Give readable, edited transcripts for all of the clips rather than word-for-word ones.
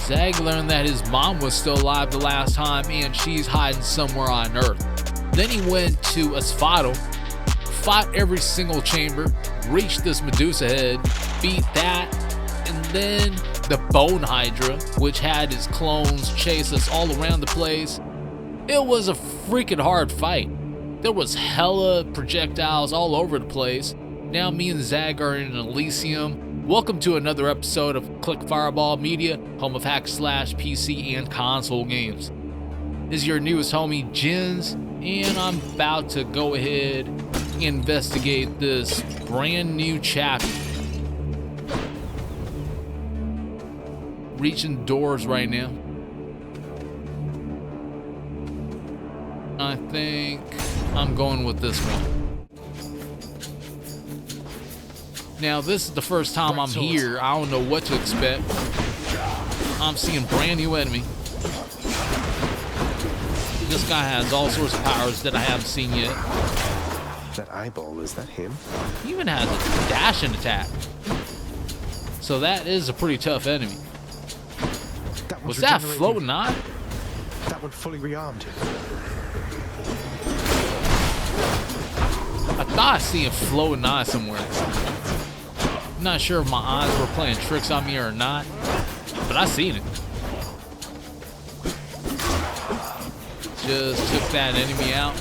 Zag learned that his mom was still alive the last time and she's hiding somewhere on Earth. Then he went to Asphodel, fought every single chamber, reached this Medusa head, beat that, and then the Bone Hydra, which had his clones chase us all around the place. It was a freaking hard fight. There was hella projectiles all over the place. Now me and Zag are in Elysium. Welcome to another episode of Click Fireball Media, home of hack slash PC and console games. This is your newest homie, Jins, and I'm about to go ahead and investigate this brand new chapter. Reaching doors right now. I think I'm going with this one. Now, this is the first time I'm here. I don't know what to expect. I'm seeing brand new enemy. This guy has all sorts of powers that I haven't seen yet. That eyeball, is that him? He even has a dashing attack. So that is a pretty tough enemy. Was that floating eye? That one fully rearmed. I thought I seen a floating eye somewhere. I'm not sure if my eyes were playing tricks on me or not, but I seen it. Just took that enemy out.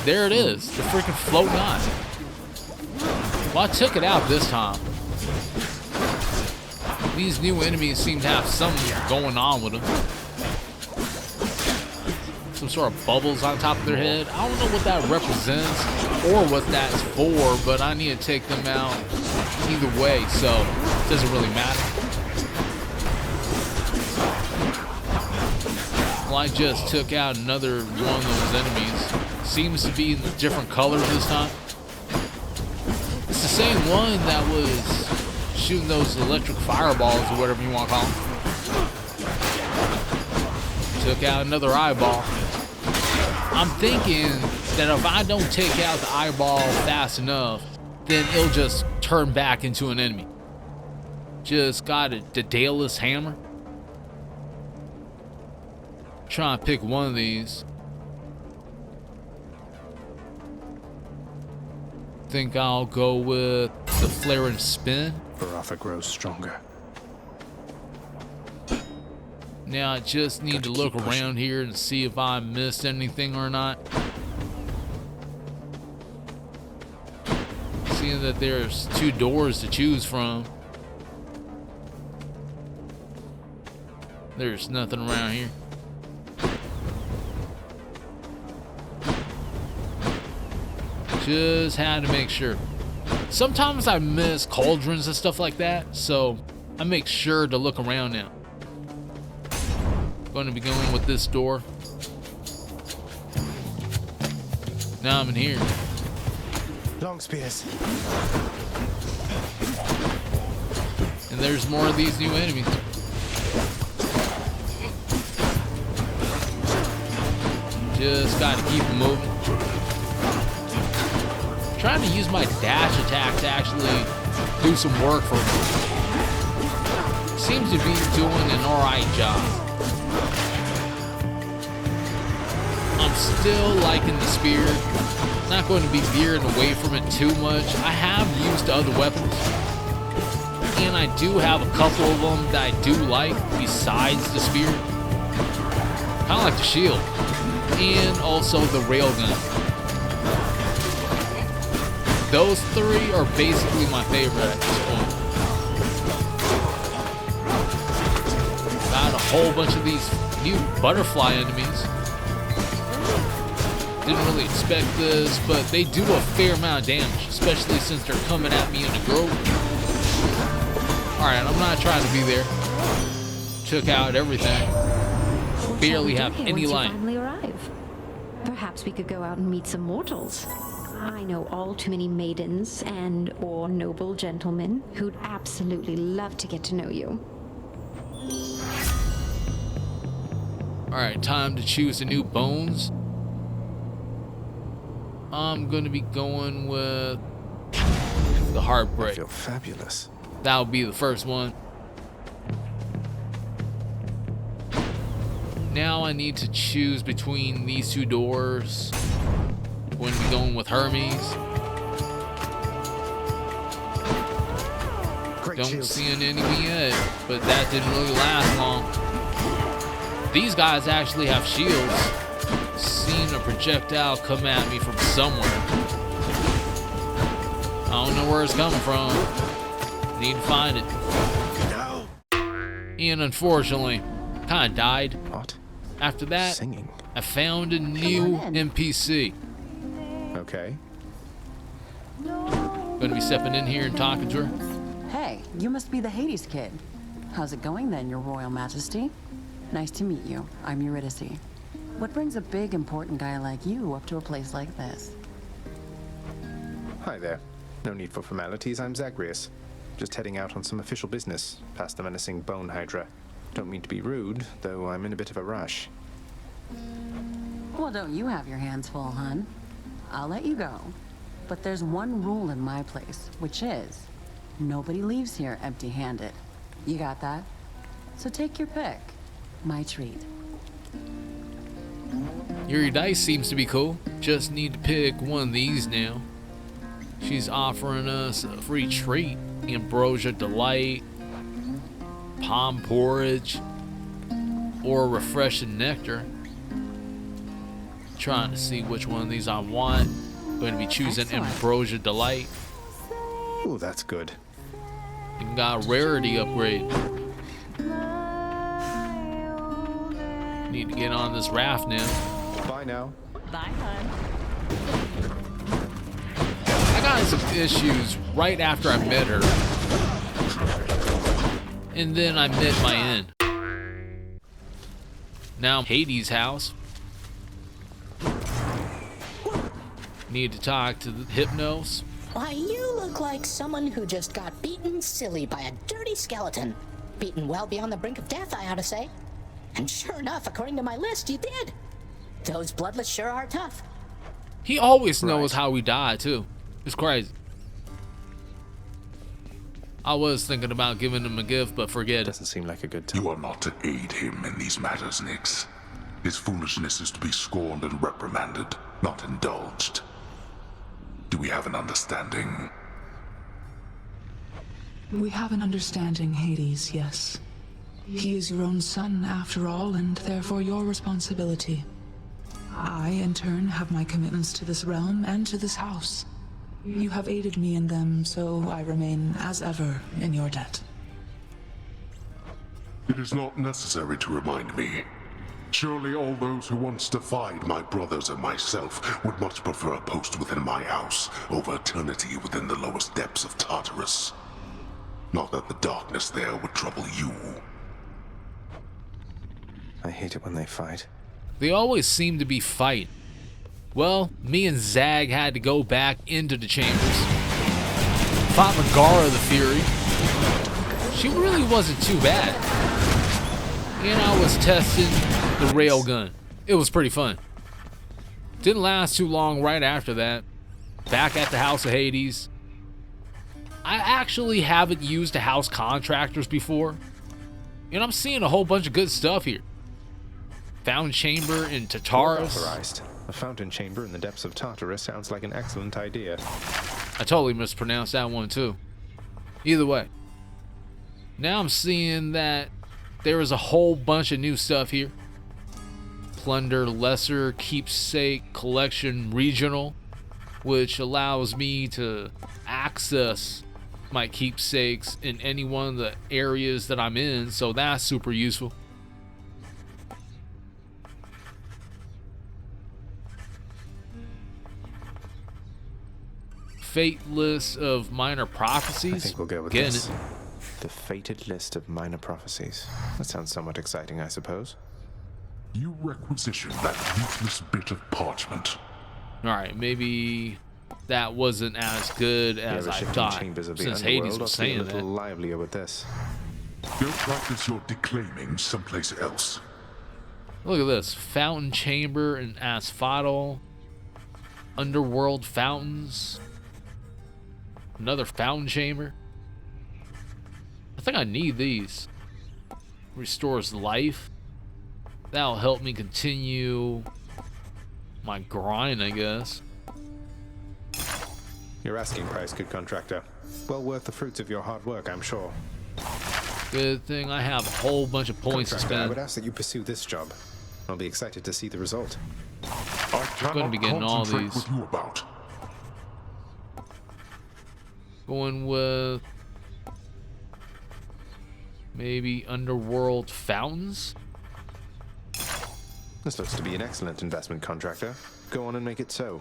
There it is, the freaking floating eye. Well, I took it out this time. These new enemies seem to have something going on with them. Some sort of bubbles on top of their head. I don't know what that represents or what that's for, but I need to take them out either way, so it doesn't really matter. Well, I just took out another one of those enemies. Seems to be in different colors this time. It's the same one that was shooting those electric fireballs or whatever you want to call them. Took out another eyeball. I'm thinking that if I don't take out the eyeball fast enough, then it'll just turn back into an enemy. Just got the Daedalus hammer. Trying to pick one of these. Think I'll go with the flare and spin. Baratha grows stronger. Now I just need to look around here and see if I missed anything or not. Seeing that there's two doors to choose from. There's nothing around here. Just had to make sure. Sometimes I miss cauldrons and stuff like that, so I make sure to look around now. Going to be going with this door. Now I'm in here. Long spears. And there's more of these new enemies. Just gotta keep them moving. Trying to use my dash attack to actually do some work for me. Seems to be doing an alright job. I'm still liking the spear. Not going to be veering away from it too much. I have used other weapons. And I do have a couple of them that I do like besides the spear. Kind of like the shield. And also the railgun. Those three are basically my favorite at this point. Got a whole bunch of these new butterfly enemies. Didn't really expect this, but they do a fair amount of damage, especially since they're coming at me in a group. Alright, I'm not trying to be there. Took out everything. Barely have any life. Finally arrive. Perhaps we could go out and meet some mortals. I know all too many maidens and or noble gentlemen who'd absolutely love to get to know you. Alright, time to choose the new bones. I'm gonna be going with the Heartbreak. I feel fabulous. That'll be the first one. I need to choose between these two doors. Going to be going with Hermes. Great Don't shields. see an enemy yet, but that didn't really last long. These guys actually have shields. Seen a projectile come at me from somewhere. I don't know where it's coming from. Need to find it. No. And unfortunately, kind of died. What? After that, Singing. I found a new NPC. Okay. Gonna be stepping in here and talking to her. Hey, you must be the Hades kid. How's it going then, your royal majesty? Nice to meet you. I'm Eurydice. What brings a big, important guy like you up to a place like this? Hi there. No need for formalities. I'm Zagreus. Just heading out on some official business, past the menacing bone hydra. Don't mean to be rude, though I'm in a bit of a rush. Well, don't you have your hands full, hun? I'll let you go. But there's one rule in my place, which is nobody leaves here empty-handed. You got that? So take your pick. My treat. Your dice seems to be cool. Just need to pick one of these now. She's offering us a free treat. Ambrosia Delight, Palm Porridge, or Refreshing Nectar. Trying to see which one of these I want. Going to be choosing Excellent. Ambrosia Delight. Ooh, that's good. Even got a rarity upgrade. Need to get on this raft now. Bye now. Bye, hun. I got in some issues right after I met her. And then I met my end. Now Hades' house. Need to talk to the Hypnos. Why, you look like someone who just got beaten silly by a dirty skeleton. Beaten well beyond the brink of death, I ought to say. And sure enough, according to my list, you did. Those bloodless sure are tough. He always knows Right. how we die too. It's crazy. I was thinking about giving him a gift, but forget it. Doesn't seem like a good time. You are not to aid him in these matters, Nyx. His foolishness is to be scorned and reprimanded, not indulged. Do we have an understanding? We have an understanding, Hades, yes. He is your own son, after all, and therefore your responsibility. I, in turn, have my commitments to this realm and to this house. You have aided me in them, so I remain, as ever, in your debt. It is not necessary to remind me. Surely all those who once defied my brothers and myself would much prefer a post within my house over eternity within the lowest depths of Tartarus. Not that the darkness there would trouble you. I hate it when they fight. They always seem to be fighting. Well, me and Zag had to go back into the chambers. Fought Megara the Fury. She really wasn't too bad. And I was testing the railgun. It was pretty fun. Didn't last too long right after that. Back at the House of Hades. I actually haven't used the house contractors before. And I'm seeing a whole bunch of good stuff here. Found chamber in Tartarus. Authorized. A fountain chamber in the depths of Tartarus sounds like an excellent idea. I totally mispronounced that one too. Either way. Now I'm seeing that there is a whole bunch of new stuff here. Plunder Lesser Keepsake Collection Regional, which allows me to access my keepsakes in any one of the areas that I'm in, so that's super useful. Fate list of minor prophecies. I think we'll go with Getting this. it. The fated list of minor prophecies. That sounds somewhat exciting, I suppose. You requisition that useless bit of parchment. Alright, maybe that wasn't as good as The I shifting thought, chambers of the since underworld Hades ought was to be a saying little that. livelier with this. Go practice your declaiming someplace else. Look at this. Fountain chamber and asphodel. Underworld fountains. Another fountain chamber. I think I need these. Restores life. That'll help me continue my grind, I guess. Your asking price, good contractor. Well worth the fruits of your hard work, I'm sure. Good thing I have a whole bunch of points to Contractor, I would spend. ask that you pursue this job. I'll be excited to see the result. I cannot gonna be getting all concentrate these. with you about. Going with maybe underworld fountains. This looks to be an excellent investment, contractor. Go on and make it so.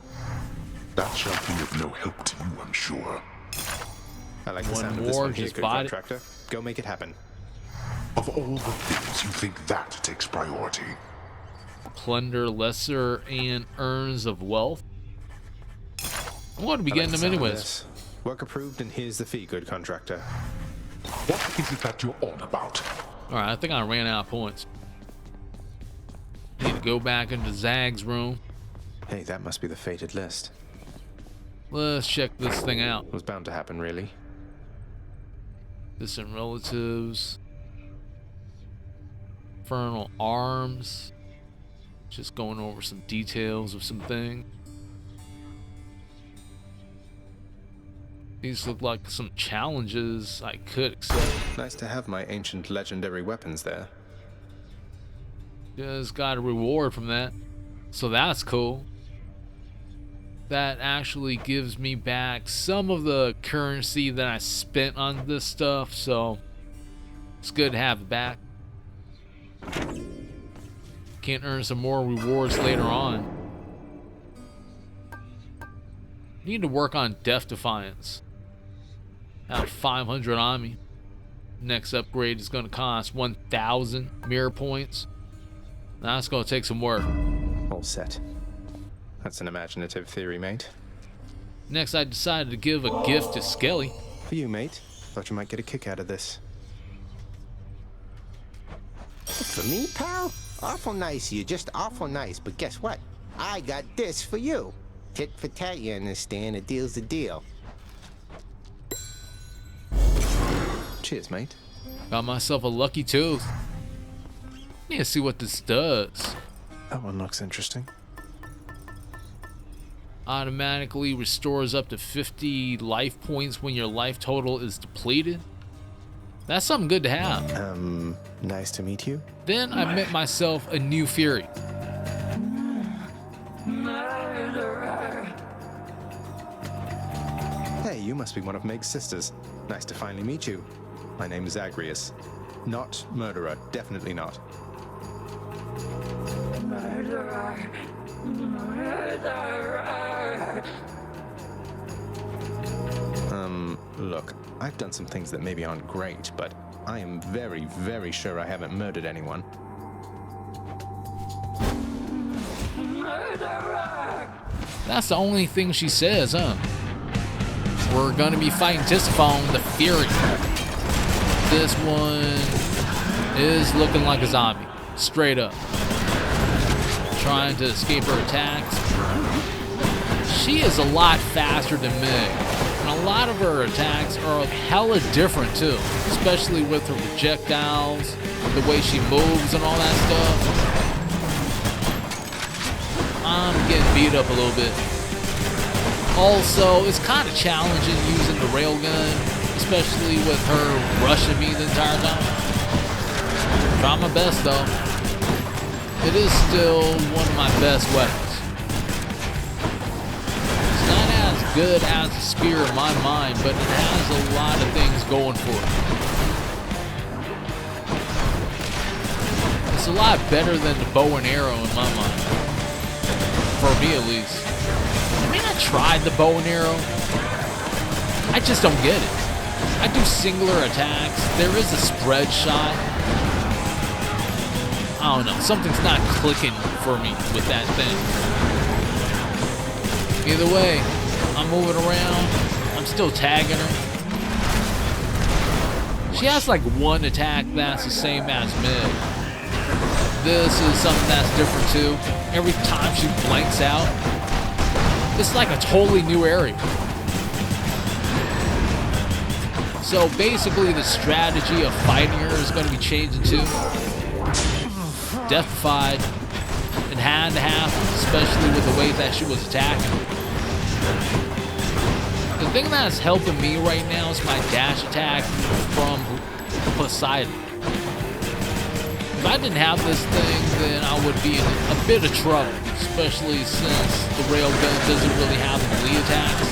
That shall be of no help to you, I'm sure. I like the One sound of this more, one here, just good bought it. contractor. Go make it happen. Of all the things, you think that takes priority? Plunder lesser and urns of wealth. I want to be I like getting the them sound of anyways. this. Work approved, and here's the fee, good contractor. What is it that you're on about? Alright, I think I ran out of points. Need to go back into Zag's room. Hey, that must be the fated list. Let's check this thing out. It was bound to happen, really. Distant relatives. Infernal arms. Just going over some details of some things. These look like some challenges I could accept. Nice to have my ancient legendary weapons there. Just got a reward from that. So that's cool. That actually gives me back some of the currency that I spent on this stuff, so it's good to have it back. Can earn some more rewards later on. Need to work on Death Defiance. I have 500 on me. Next upgrade is going to cost 1,000 mirror points. That's going to take some work. All set. That's an imaginative theory, mate. Next, I decided to give a gift to Skelly. For you, mate. Thought you might get a kick out of this. For me, pal? Awful nice of you, just awful nice. But guess what? I got this for you. Tit for tat, you understand? A deal's a deal. Cheers, mate. Got myself a lucky tooth. Need to see what this does. That one looks interesting. Automatically restores up to 50 life points when your life total is depleted. That's something good to have. Nice to meet you. Then I met myself a new Fury. Hey, you must be one of Meg's sisters. Nice to finally meet you. My name is Zagreus. Not murderer, definitely not. Look, I've done some things that maybe aren't great, but I am very, very sure I haven't murdered anyone. That's the only thing she says, huh? We're gonna be fighting Tisaphone, the Fury. This one is looking like a zombie, straight up. Trying to escape her attacks. She is a lot faster than Meg, and a lot of her attacks are hella different too, especially with her projectiles, the way she moves and all that stuff. I'm getting beat up a little bit. Also, it's kind of challenging using the railgun, especially with her rushing me the entire time. Try my best though. It is still one of my best weapons. It's not as good as the spear in my mind, but it has a lot of things going for it. It's a lot better than the bow and arrow in my mind. For me at least. I mean, I tried the bow and arrow. I just don't get it. I do singular attacks. There is a spread shot. I don't know. Something's not clicking for me with that thing. Either way, I'm moving around. I'm still tagging her. She has like one attack that's the same as Meg. This is something that's different too. Every time she blanks out, it's like a totally new area. So basically the strategy of fighting her is going to be changing too. deathified and had to happen, especially with the way that she was attacking. The thing that's helping me right now is my dash attack from Poseidon. If I didn't have this thing, then I would be in a bit of trouble, especially since the railgun doesn't really have melee attacks.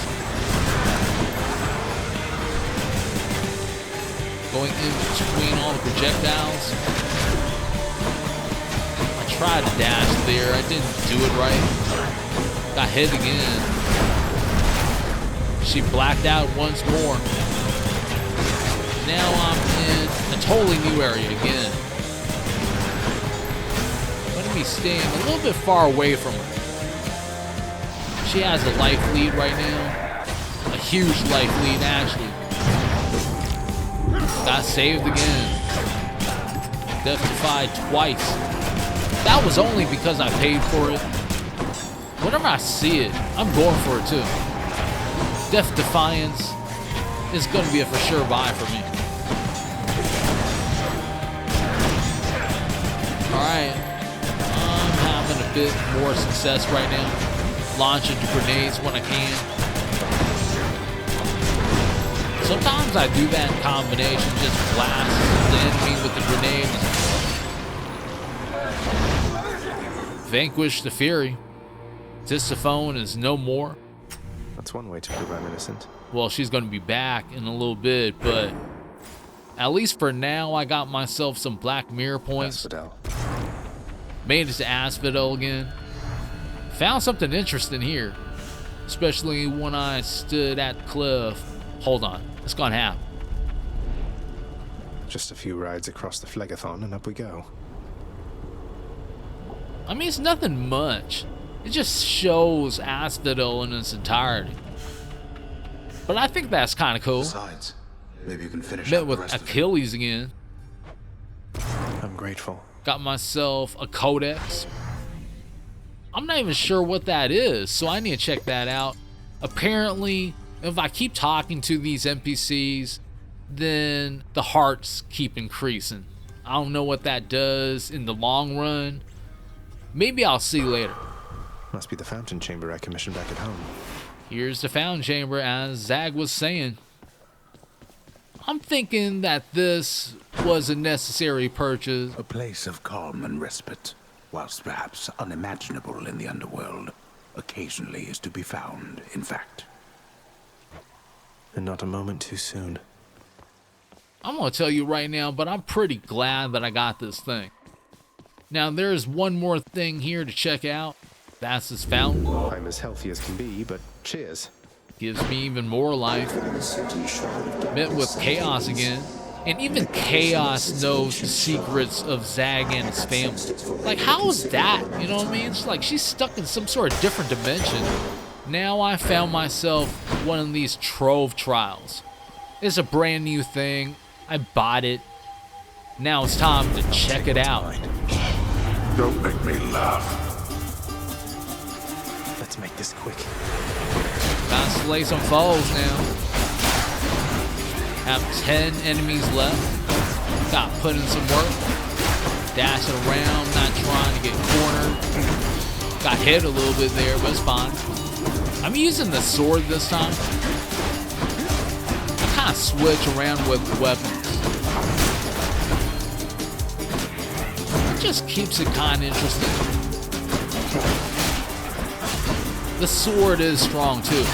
Going in between all the projectiles. I tried to dash there, I didn't do it right. Got hit again. She blacked out once more. Now I'm in a totally new area again. I'm gonna be staying a little bit far away from her. She has a life lead right now. A huge life lead, actually. Got saved again. Deathified twice. That was only because I paid for it. Whenever I see it, I'm going for it too. Death Defiance is going to be a for sure buy for me. Alright. I'm having a bit more success right now. Launching grenades when I can. Sometimes I do that combination, just blast the enemy with the grenade. Vanquish the Fury. Tisiphone is no more. That's one way to prove I'm innocent. Well, she's going to be back in a little bit, but at least for now, I got myself some Black Mirror points. Asphodel. Made it to Asphodel again. Found something interesting here, especially when I stood at the cliff. Hold on, it's gonna happen. Just a few rides across the Phlegathon and up we go. I mean, it's nothing much. It just shows Asphodel in its entirety. But I think that's kind of cool. Besides, maybe you can finish Met up with the rest Achilles again. I'm grateful. Got myself a codex. I'm not even sure what that is, so I need to check that out. Apparently, if I keep talking to these NPCs, then the hearts keep increasing. I don't know what that does in the long run. Maybe I'll see later. Must be the fountain chamber I commissioned back at home. Here's the fountain chamber, as Zag was saying. I'm thinking that this was a necessary purchase. A place of calm and respite, whilst perhaps unimaginable in the underworld, occasionally is to be found, in fact. And not a moment too soon. I'm going to tell you right now, but I'm pretty glad that I got this thing. Now, there's one more thing here to check out. That's this fountain. I'm as healthy as can be, but cheers. Gives me even more life. Met with Chaos again. And even Chaos knows the secrets of Zag and his family. Like, how is that? You know what I mean? It's like she's stuck in some sort of different dimension. Now I found myself one of these Trove trials. It's a brand new thing. I bought it. Now it's time to check it out. Don't make me laugh. Let's make this quick. Gotta slay some foes now. Have 10 enemies left. Got put in some work. Dashing around, not trying to get cornered. Got hit a little bit there, but it's fine. I'm using the sword this time. I kind of switch around with weapons. It just keeps it kind of interesting. The sword is strong too.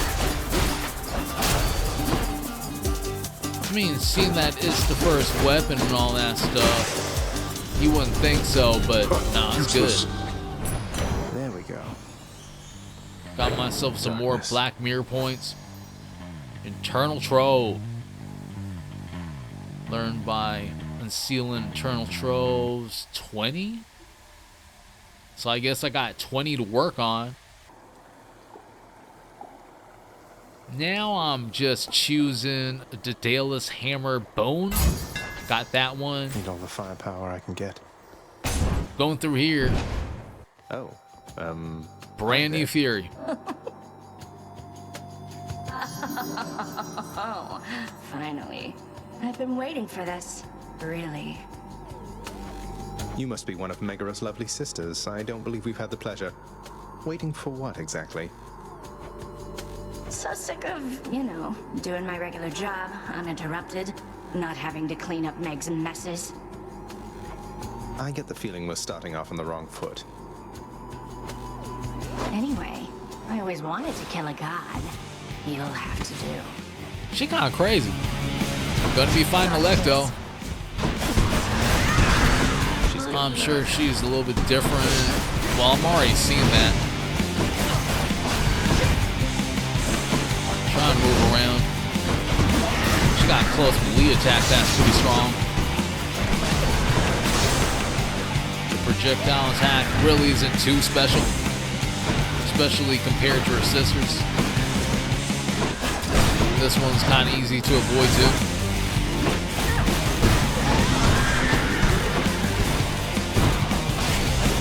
I mean, seeing that it's the first weapon and all that stuff, you wouldn't think so, but nah, it's good. There we go. Got myself some more Black Mirror points. Internal Trove. Learned by unsealing Internal Troves 20. So I guess I got 20 to work on. Now I'm just choosing a Daedalus Hammer Bone. Got that one. Need all the firepower I can get. Going through here. Oh, Brand new Fury. Oh, finally. I've been waiting for this. Really. You must be one of Megara's lovely sisters. I don't believe we've had the pleasure. Waiting for what exactly? So sick of, you know, doing my regular job, uninterrupted, not having to clean up Meg's messes. I get the feeling we're starting off on the wrong foot. Anyway, I always wanted to kill a god. You'll have to do. She kind of crazy. I'm gonna be fighting Electo. I'm sure she's a little bit different. Well, I'm already seeing that. Trying to move around. She got a close melee attack that's pretty strong. The projectile attack really isn't too special, especially compared to her sisters. This one's kind of easy to avoid too.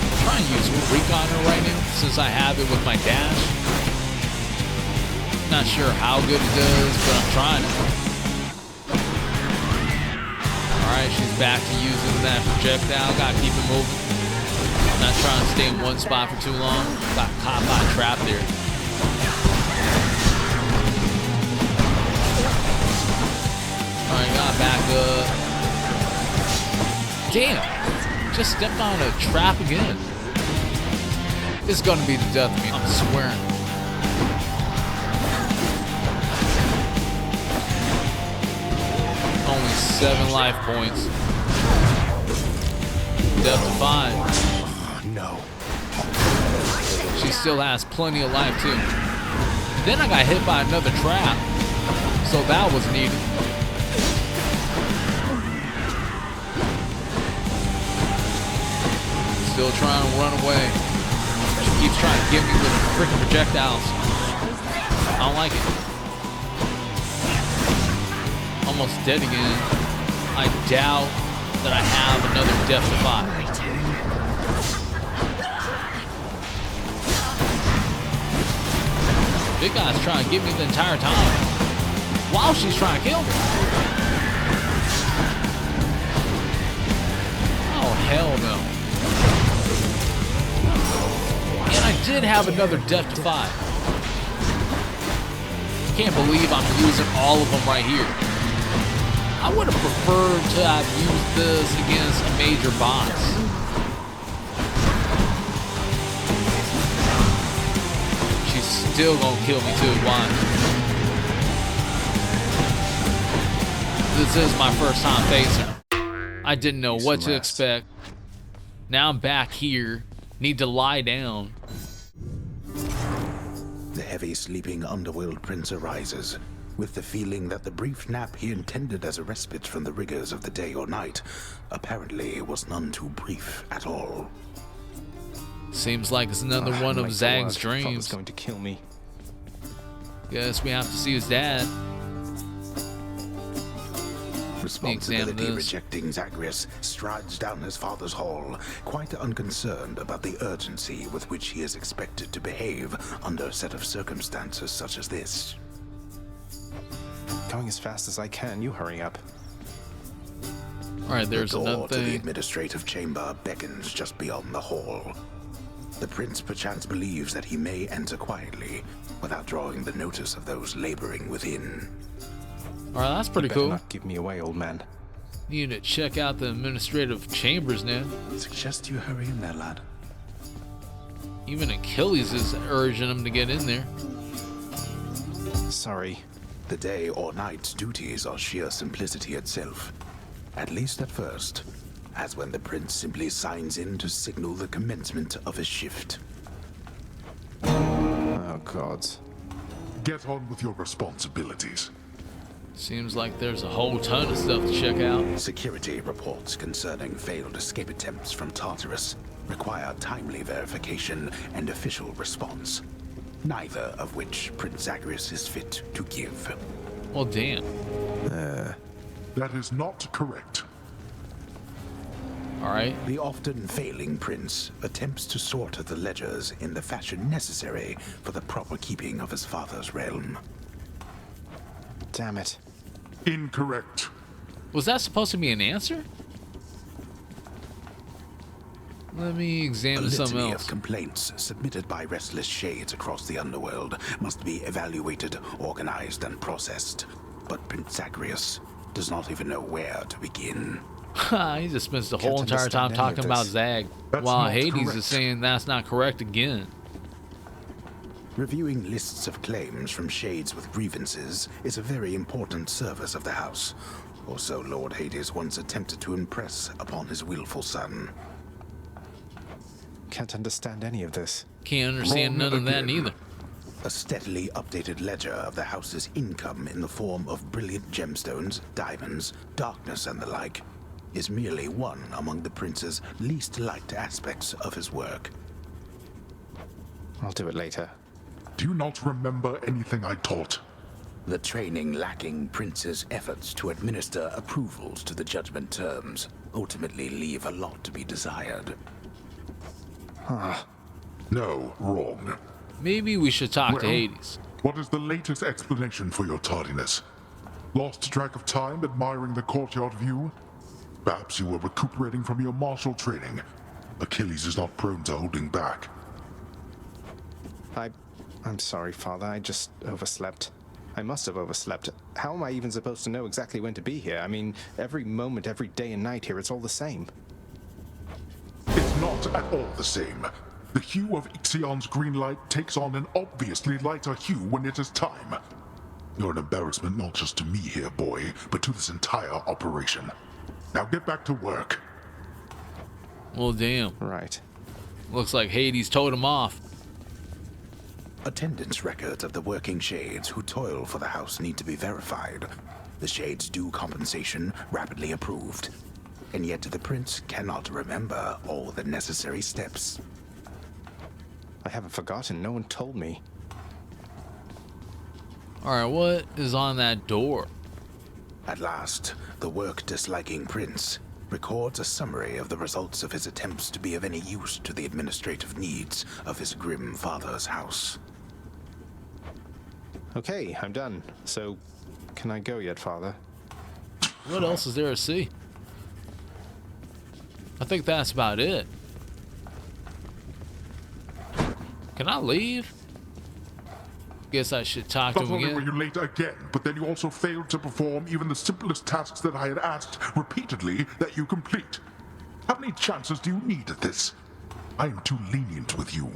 I'm trying to use recon her right now since I have it with my dash. Not sure how good it does, but I'm trying it. Alright, she's back to using that projectile. Gotta keep it moving. Not trying to stay in one spot for too long. Got caught by a trap there. Alright, got back up. Damn! Just stepped on a trap again. This is gonna be the death of me, I'm swearing. Only 7 life points. Death to 5. Oh, no. She still has plenty of life too. Then I got hit by another trap. So that was needed. Still trying to run away. She keeps trying to get me with freaking projectiles. I don't like it. Almost dead again. I doubt that I have another death to 5. Big guy's trying to get me the entire time while she's trying to kill me. Oh, hell no. And I did have another death to 5. Can't believe I'm losing all of them right here. I would have preferred to have used this against a major boss. She's still gonna kill me too. Why? This is my first time facing her. I didn't know what to expect. Now I'm back here. Need to lie down. The heavy sleeping underworld prince arises, with the feeling that the brief nap he intended as a respite from the rigors of the day or night apparently was none too brief at all. Seems like it's another one of Zag's Thought was dreams. going to kill me. Guess we have to see his dad. Responsibility rejecting Zagreus strides down his father's hall, quite unconcerned about the urgency with which he is expected to behave under a set of circumstances such as this. Going as fast as I can. You hurry up. Alright, there's the door another to the thing. administrative chamber beckons just beyond the hall. The prince perchance believes that he may enter quietly without drawing the notice of those laboring within. Alright, that's pretty Better cool. not give me away, old man. Need to check out the administrative chambers now. Suggest you hurry in there, lad. Even Achilles is urging him to get in there. Sorry. The day or night's duties are sheer simplicity itself. At least at first, as when the prince simply signs in to signal the commencement of a shift. Oh, gods. Get on with your responsibilities. Seems like there's a whole ton of stuff to check out. Security reports concerning failed escape attempts from Tartarus require timely verification and official response, neither of which Prince Zagreus is fit to give. Well, damn. That is not correct. Alright. The often failing prince attempts to sort the ledgers in the fashion necessary for the proper keeping of his father's realm. Damn it. Incorrect. Was that supposed to be an answer? Let me examine something litany else. of complaints submitted by restless shades across the underworld must be evaluated, organized, and processed. But Prince Zagreus does not even know where to begin. He just spends the whole entire time talking about Zag, while Hades is saying that's not correct again. Reviewing lists of claims from shades with grievances is a very important service of the house, or so Lord Hades once attempted to impress upon his willful son. Can't understand any of this. Can't understand none of that neither. A steadily updated ledger of the house's income in the form of brilliant gemstones, diamonds, darkness, and the like is merely one among the prince's least liked aspects of his work. I'll do it later. Do you not remember anything I taught? The training lacking prince's efforts to administer approvals to the judgment terms ultimately leave a lot to be desired. No, wrong. Maybe we should talk to Hades. What is the latest explanation for your tardiness? Lost track of time admiring the courtyard view? Perhaps you were recuperating from your martial training. Achilles is not prone to holding back. I'm sorry, Father. I just overslept. I must have overslept. How am I even supposed to know exactly when to be here? I mean, every moment, every day and night here, it's all the same. It's not at all the same. The hue of Ixion's green light takes on an obviously lighter hue when it is time. You're an embarrassment not just to me here, boy, but to this entire operation. Now get back to work. Well, damn. Right. Looks like Hades told him off. Attendance records of the working shades who toil for the house need to be verified. The shades' due compensation rapidly approved. And yet the prince cannot remember all the necessary steps. I haven't forgotten. No one told me. Alright, what is on that door? At last, the work-disliking prince records a summary of the results of his attempts to be of any use to the administrative needs of his grim father's house. Okay, I'm done. So, can I go yet, Father? What else is there to see? I think that's about it. Can I leave? Guess I should talk to Not him only again. were you late again, but then you also failed to perform even the simplest tasks that I had asked repeatedly that you complete. How many chances do you need at this? I am too lenient with you.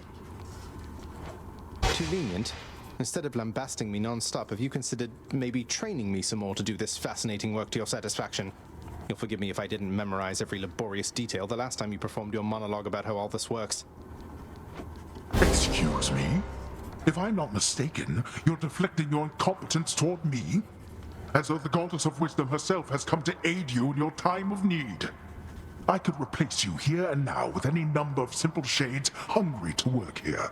Too lenient? Instead of lambasting me non-stop, have you considered maybe training me some more to do this fascinating work to your satisfaction? You'll forgive me if I didn't memorize every laborious detail the last time you performed your monologue about how all this works. Excuse me? If I'm not mistaken, you're deflecting your incompetence toward me? As though the goddess of wisdom herself has come to aid you in your time of need. I could replace you here and now with any number of simple shades hungry to work here.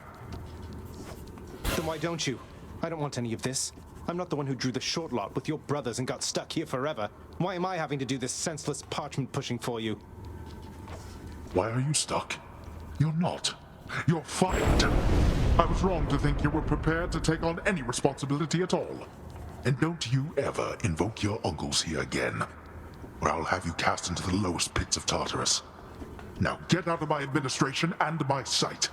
Then why don't you? I don't want any of this. I'm not the one who drew the short lot with your brothers and got stuck here forever. Why am I having to do this senseless parchment pushing for you? Why are you stuck? You're not. You're fired. I was wrong to think you were prepared to take on any responsibility at all. And don't you ever invoke your uncles here again, or I'll have you cast into the lowest pits of Tartarus. Now get out of my administration and my sight.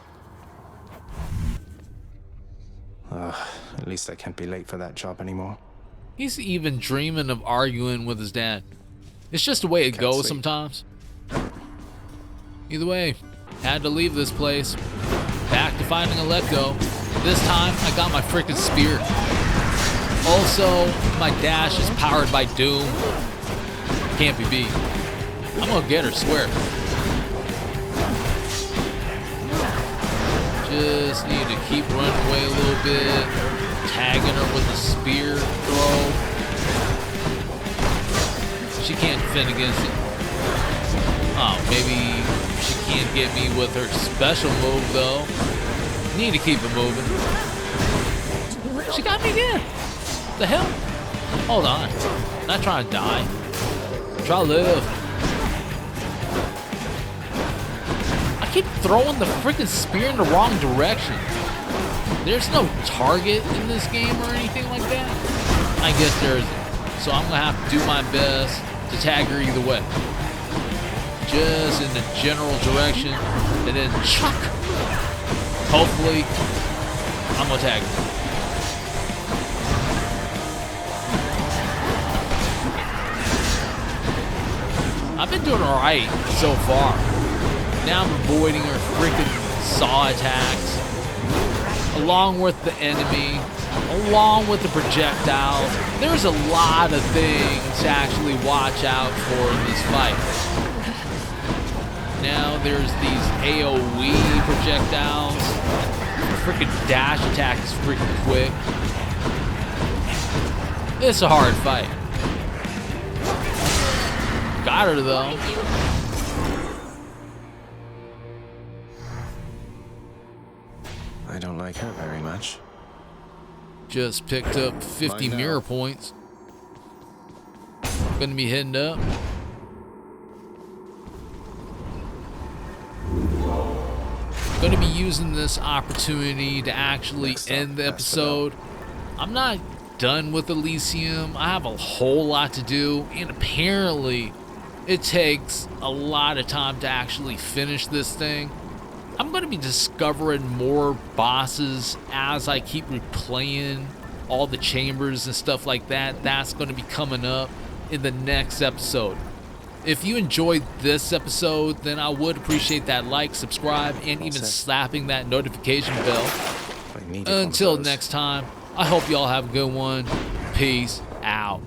At least I can't be late for that job anymore. He's even dreaming of arguing with his dad. It's just the way it goes sometimes. Either way, had to leave this place. Back to finding a let-go. This time, I got my freaking spear. Also, my dash is powered by Doom. Can't be beat. I'm gonna get her, swear. Just need to keep running away a little bit. Tagging her with a spear throw. She can't defend against it. Oh, maybe she can't get me with her special move, though. Need to keep it moving. She got me again. The hell? Hold on. Not trying to die. Try to live. I keep throwing the freaking spear in the wrong direction. There's no target in this game or anything like that. I guess there isn't. So I'm gonna have to do my best to tag her either way. just in the general direction, and then chuck. Hopefully, I'm gonna tag him. I've been doing alright so far. Now I'm avoiding her freaking saw attacks, along with the enemy, along with the projectiles. There's a lot of things to actually watch out for in this fight. Now there's these AoE projectiles. The freaking dash attack is freaking quick. It's a hard fight. Got her though. I don't like her very much. Just picked up 50 mirror points. Gonna be heading up. Gonna be using this opportunity to actually end the episode. I'm not done with Elysium. I have a whole lot to do, and apparently it takes a lot of time to actually finish this thing. I'm going to be discovering more bosses as I keep replaying all the chambers and stuff like that. That's going to be coming up in the next episode. If you enjoyed this episode, then I would appreciate that like, subscribe, and even slapping that notification bell. Until next time, I hope y'all have a good one. Peace out.